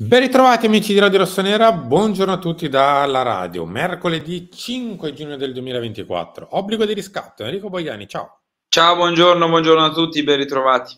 Ben ritrovati amici di Radio Rossonera, buongiorno a tutti dalla radio, mercoledì 5 giugno del 2024, obbligo di riscatto, Enrico Boiani, ciao. Ciao, buongiorno a tutti, ben ritrovati.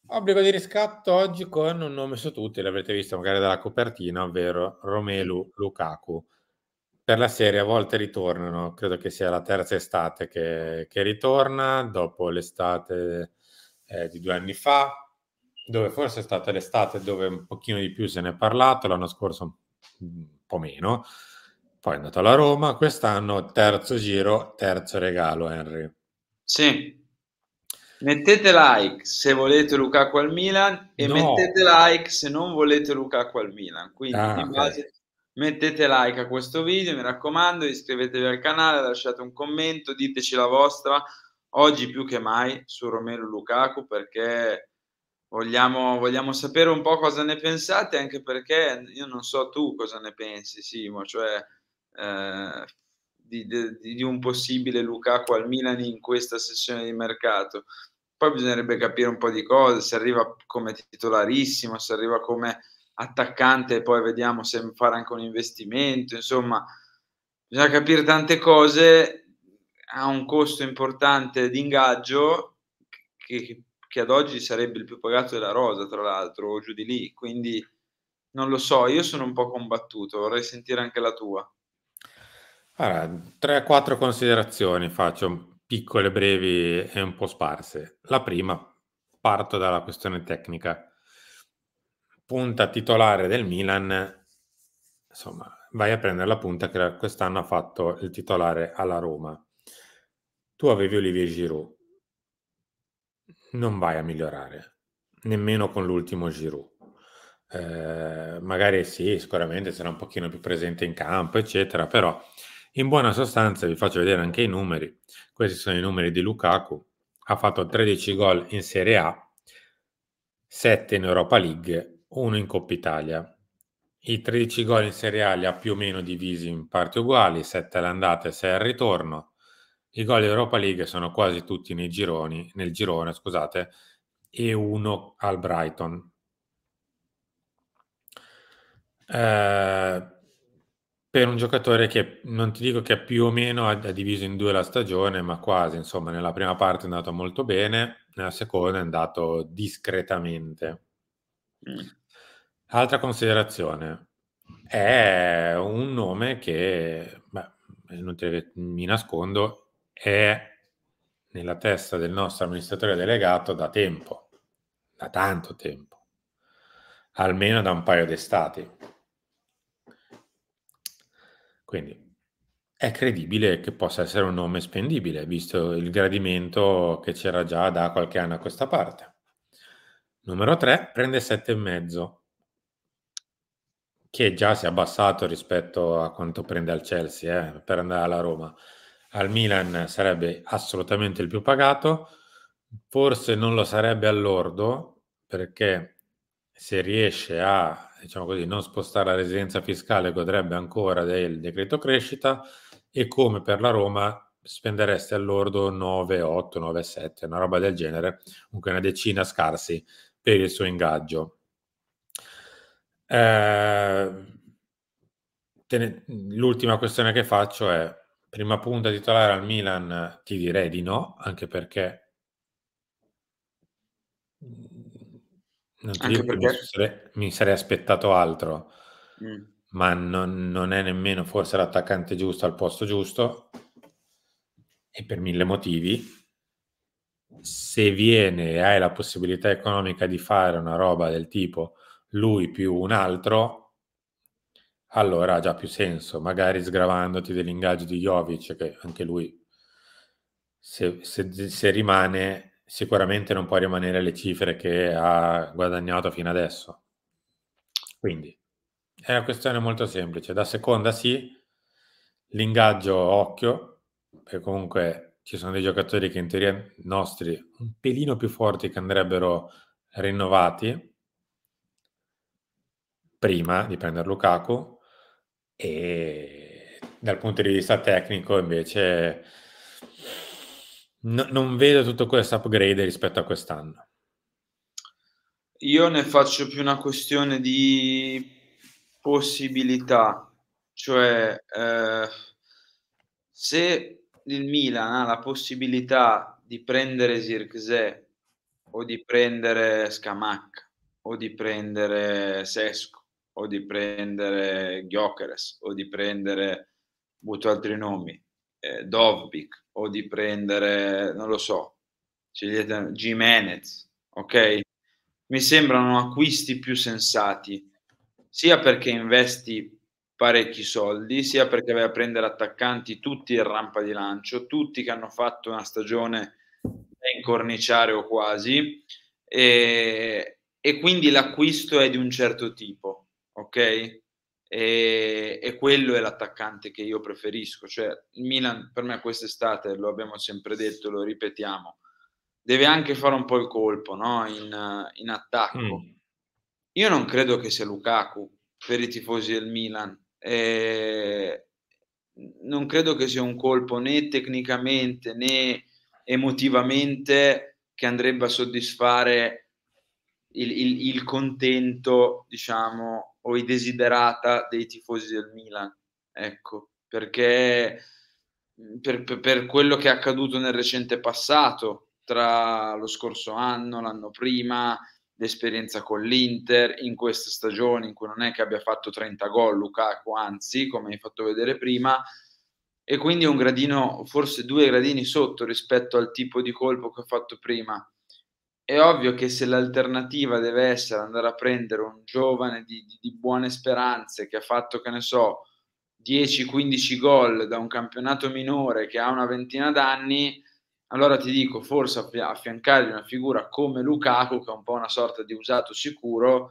Obbligo di riscatto oggi con un nome su tutti, l'avrete visto magari dalla copertina, ovvero Romelu Lukaku. Per la serie a volte ritornano, credo che sia la terza estate che ritorna, dopo l'estate di 2 anni fa, dove forse è stata l'estate dove un pochino di più se ne è parlato, l'anno scorso un po' meno, poi è andato alla Roma, quest'anno terzo giro, terzo regalo, Henry. Sì, mettete like se volete Lukaku al Milan e No! mettete like se non volete Lukaku al Milan. Quindi Ah, di ok. base mettete like a questo video, mi raccomando, iscrivetevi al canale, lasciate un commento, diteci la vostra, oggi più che mai su Romelu Lukaku perché vogliamo sapere un po' cosa ne pensate, anche perché io non so tu cosa ne pensi, Simo, cioè ehm, di un possibile Lukaku al Milan in questa sessione di mercato. Poi bisognerebbe capire un po' di cose, se arriva come titolarissimo, se arriva come attaccante e poi vediamo se fare anche un investimento, insomma bisogna capire tante cose, ha un costo importante di ingaggio che ad oggi sarebbe il più pagato della rosa tra l'altro, o giù di lì, quindi non lo so, io sono un po' combattuto, vorrei sentire anche la tua. Allora, 3-4 considerazioni faccio, piccole, brevi e un po' sparse. La prima, parto dalla questione tecnica. Punta titolare del Milan, insomma, vai a prendere la punta che quest'anno ha fatto il titolare alla Roma. Tu avevi Olivier Giroud, non vai a migliorare, nemmeno con l'ultimo Giroud. Magari sì, sicuramente sarà un pochino più presente in campo, eccetera, però in buona sostanza vi faccio vedere anche i numeri. Questi sono i numeri di Lukaku. Ha fatto 13 gol in Serie A, 7 in Europa League, 1 in Coppa Italia. I 13 gol in Serie A li ha più o meno divisi in parti uguali, 7 all'andata e 6 al ritorno. I gol in Europa League sono quasi tutti nel girone, scusate, e 1 al Brighton. Per un giocatore che non ti dico che più o meno ha diviso in 2 la stagione, ma quasi, insomma, nella prima parte è andato molto bene, nella seconda è andato discretamente. Mh. Altra considerazione, è un nome che, beh, non te mi nascondo, è nella testa del nostro amministratore delegato da tempo, da tanto tempo, almeno da un paio d'estati. Quindi è credibile che possa essere un nome spendibile, visto il gradimento che c'era già da qualche anno a questa parte. Numero 3, prende 7,5, che già si è abbassato rispetto a quanto prende al Chelsea, per andare alla Roma. Al Milan sarebbe assolutamente il più pagato, forse non lo sarebbe al lordo, perché se riesce a, diciamo così, non spostare la residenza fiscale godrebbe ancora del decreto crescita, e come per la Roma spendereste al lordo 9,8, 9,7, una roba del genere, comunque una decina scarsi per il suo ingaggio. L'ultima questione che faccio è: prima punta titolare al Milan, ti direi di no, anche perché non ti Anche dico che perché mi sarei aspettato altro, mh. ma non è nemmeno forse l'attaccante giusto al posto giusto, e per 1000 motivi. Se viene e hai la possibilità economica di fare una roba del tipo lui più un altro, allora ha già più senso, magari sgravandoti dell'ingaggio di Jovic, che anche lui, se rimane, sicuramente non può rimanere alle cifre che ha guadagnato fino adesso. Quindi è una questione molto semplice. Da seconda sì, l'ingaggio occhio, perché comunque ci sono dei giocatori che in teoria nostri un pelino più forti che andrebbero rinnovati prima di prendere Lukaku, e dal punto di vista tecnico invece non vedo tutto questo upgrade rispetto a quest'anno. io ne faccio più una questione di possibilità, cioè, se il Milan ha la possibilità di prendere Zirkzee o di prendere Scamacca o di prendere Sesko o di prendere Gyökeres o di prendere, butto altri nomi, Dovbyk o di prendere, non lo so, scegliete Gimenez, okay, mi sembrano acquisti più sensati, sia perché investi parecchi soldi, sia perché vai a prendere attaccanti tutti in rampa di lancio, tutti che hanno fatto una stagione da incorniciare o quasi, e quindi l'acquisto è di un certo tipo, okay? E quello è l'attaccante che io preferisco. Cioè, il Milan per me quest'estate, lo abbiamo sempre detto, lo ripetiamo, deve anche fare un po' il colpo, no, in attacco. Mh. Io non credo che sia Lukaku per i tifosi del Milan. Non credo che sia un colpo né tecnicamente né emotivamente che andrebbe a soddisfare il contento, diciamo, o i desiderata dei tifosi del Milan, ecco, perché, per quello che è accaduto nel recente passato, tra lo scorso anno, l'anno prima, l'esperienza con l'Inter, in questa stagione in cui non è che abbia fatto 30 gol Lukaku, anzi, come hai fatto vedere prima, e quindi è un gradino, forse 2 gradini sotto rispetto al tipo di colpo che ho fatto prima. È ovvio che se l'alternativa deve essere andare a prendere un giovane di buone speranze che ha fatto, che ne so, 10, 15 gol da un campionato minore che ha una ventina d'anni, allora ti dico forse affiancargli una figura come Lukaku, che è un po' una sorta di usato sicuro,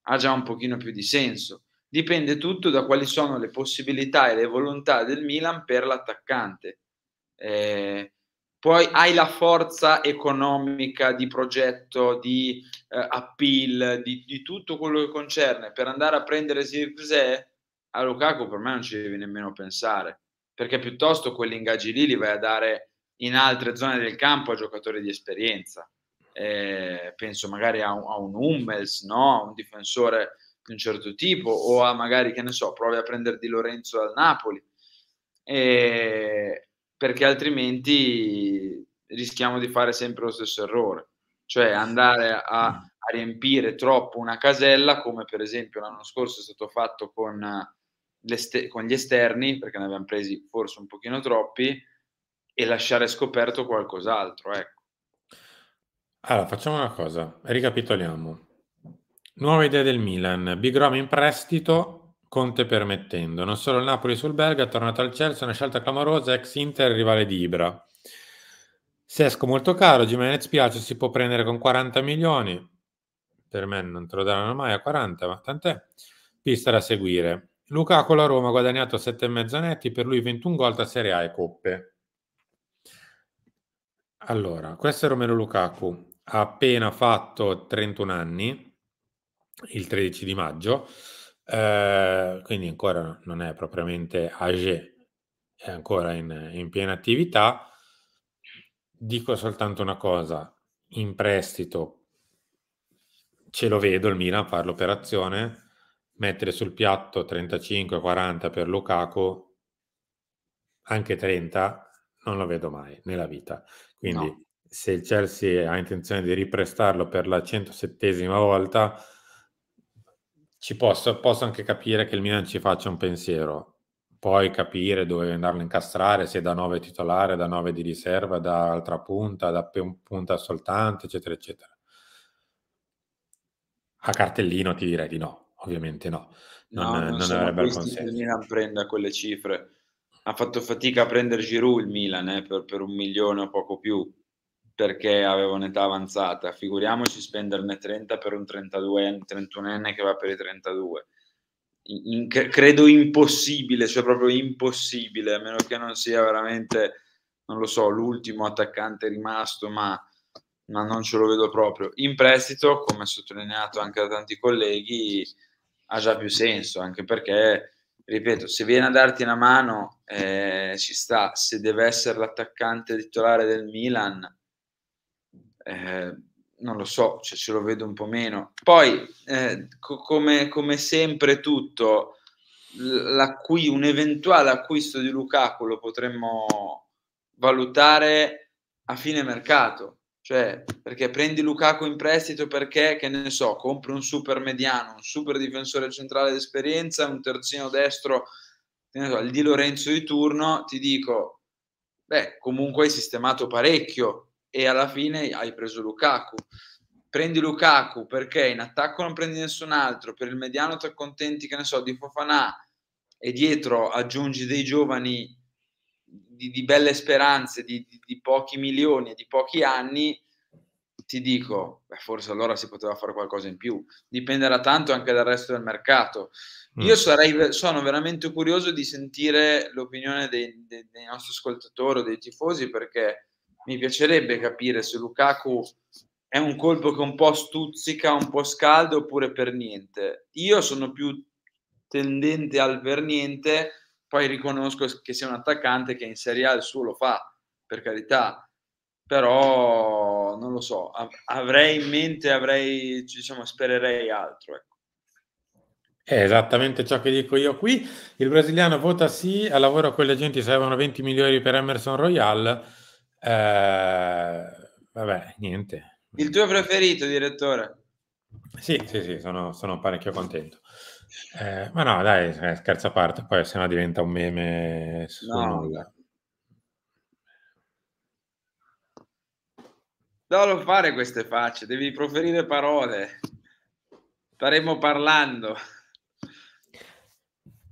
ha già un pochino più di senso. Dipende tutto da quali sono le possibilità e le volontà del Milan per l'attaccante. Ehm, Poi hai la forza economica, di progetto, di, appeal, di tutto quello che concerne per andare a prendere Zirkzee? A Lukaku per me non ci devi nemmeno pensare, perché piuttosto quegli ingaggi lì li vai a dare in altre zone del campo a giocatori di esperienza. Penso magari a un Hummels, no, a un difensore di un certo tipo, o a magari, che ne so, provi a prendere Di Lorenzo dal Napoli. Ehm, Perché altrimenti rischiamo di fare sempre lo stesso errore, cioè andare a riempire troppo una casella, come per esempio l'anno scorso è stato fatto con gli esterni, perché ne abbiam presi forse un pochino troppi, e lasciare scoperto qualcos'altro, ecco. Allora, facciamo una cosa, ricapitoliamo. Nuova idea del Milan, Big Rom in prestito, Conte permettendo. Non solo il Napoli sul belga, è tornato al Chelsea, una scelta clamorosa, ex Inter, rivale di Ibra. Sesco molto caro, Gimenez piace, si può prendere con 40 milioni. Per me non te lo daranno mai a 40, ma tant'è. Pista da seguire. Lukaku la Roma ha guadagnato 7,5 netti, per lui 21 gol tra Serie A e Coppe. Allora, questo è Romelu Lukaku, ha appena fatto 31 anni, il 13 di maggio, quindi ancora non è propriamente âgé, è ancora in piena attività. Dico soltanto una cosa, in prestito ce lo vedo il Milan fare l'operazione, mettere sul piatto 35-40 per Lukaku, anche 30 non lo vedo mai nella vita. No. Quindi se il Chelsea ha intenzione di riprestarlo per la 107ª volta, posso anche capire che il Milan ci faccia un pensiero. Poi capire dove andarlo a incastrare, se da 9 titolare, da 9 di riserva, da altra punta, da punta soltanto, eccetera, eccetera. A cartellino ti direi di no, ovviamente no. Non No, non non sono avrebbe acquisti che il alcun senso. Milan prenda quelle cifre. Ha fatto fatica a prendere Giroud il Milan, per 1 milione o poco più, perché aveva un'età avanzata. Figuriamoci spenderne 30 per un 31enne che va per i 32. Credo impossibile, cioè proprio impossibile, a meno che non sia veramente, non lo so, l'ultimo attaccante rimasto, ma non ce lo vedo proprio. In prestito, come sottolineato anche da tanti colleghi, ha già più senso, anche perché, ripeto, se viene a darti una mano, ci sta. Se deve essere l'attaccante titolare del Milan, non lo so, cioè, ce lo vedo un po' meno. Poi, come sempre tutto, un eventuale acquisto di Lukaku lo potremmo valutare a fine mercato. Cioè, perché prendi Lukaku in prestito perché, che ne so, compri un super mediano, un super difensore centrale d'esperienza, un terzino destro, che ne so, il Di Lorenzo di turno, ti dico, beh, comunque hai sistemato parecchio e alla fine hai preso Lukaku. Prendi Lukaku perché in attacco non prendi nessun altro, per il mediano ti accontenti, che ne so, di Fofana, e dietro aggiungi dei giovani di belle speranze, di pochi milioni e di pochi anni, ti dico, beh, forse allora si poteva fare qualcosa in più. Dipenderà tanto anche dal resto del mercato. Io sono veramente curioso di sentire l'opinione dei nostri ascoltatori o dei tifosi, perché mi piacerebbe capire se Lukaku è un colpo che un po' stuzzica, un po' scalda, oppure per niente. Io sono più tendente al per niente, poi riconosco che sia un attaccante che in Serie A il suo lo fa, per carità, però non lo so, avrei in mente, diciamo, spererei altro, ecco. È esattamente ciò che dico io qui. Il brasiliano vota sì, al lavoro con gli agenti servono 20 milioni per Emerson Royal. Vabbè, niente. Il tuo preferito, direttore? Sì, sì, sì, sono parecchio contento. Ma no, dai, scherzo a parte, poi se no diventa un meme sul No, dai. nulla. Non fare queste facce, devi proferire parole. Staremo parlando.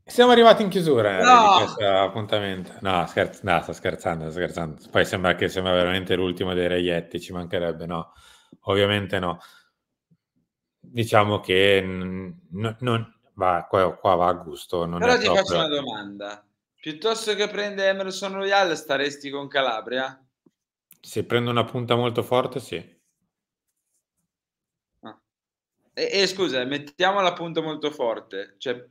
Siamo arrivati in chiusura, Henry, di No! questo appuntamento. No, no, sto scherzando, sto scherzando. Poi sembra veramente l'ultimo dei reietti, ci mancherebbe, no. Ovviamente no. Diciamo che qua va a gusto, non è Però ti faccio una proprio... domanda. Piuttosto che prendere Emerson Royal, staresti con Calabria? Se prendo una punta molto forte, sì. Ah. E scusa, mettiamo la punta molto forte. Cioè,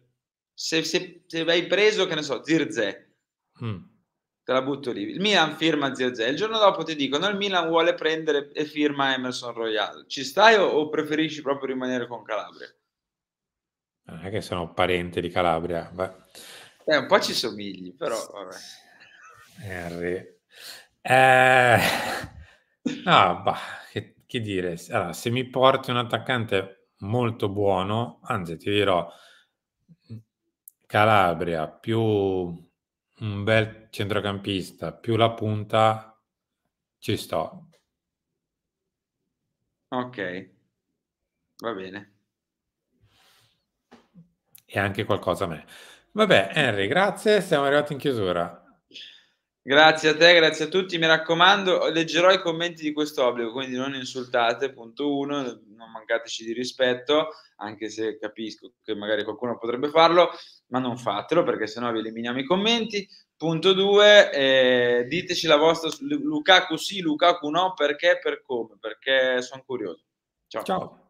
se hai preso, che ne so, Zirze, Mm. te la butto lì. Il Milan firma Zirze. Il giorno dopo ti dicono il Milan vuole prendere e firma Emerson Royal. Ci stai o preferisci proprio rimanere con Calabria? Non è che sono parente di Calabria. Beh. Un po' ci somigli, però vabbè. Henry. Eh, no, bah, che dire. Allora, se mi porti un attaccante molto buono, anzi ti dirò, Calabria più un bel centrocampista più la punta, ci sto. Ok, va bene. E anche qualcosa a me. Vabbè, Henry, grazie, siamo arrivati in chiusura. Grazie a te, grazie a tutti. Mi raccomando, leggerò i commenti di questo obbligo, quindi non insultate, punto uno, non mancateci di rispetto, anche se capisco che magari qualcuno potrebbe farlo, ma non fatelo perché sennò vi eliminiamo i commenti. Punto due, diteci la vostra su Lukaku sì, Lukaku no, perché, per come, perché sono curioso. Ciao. Ciao.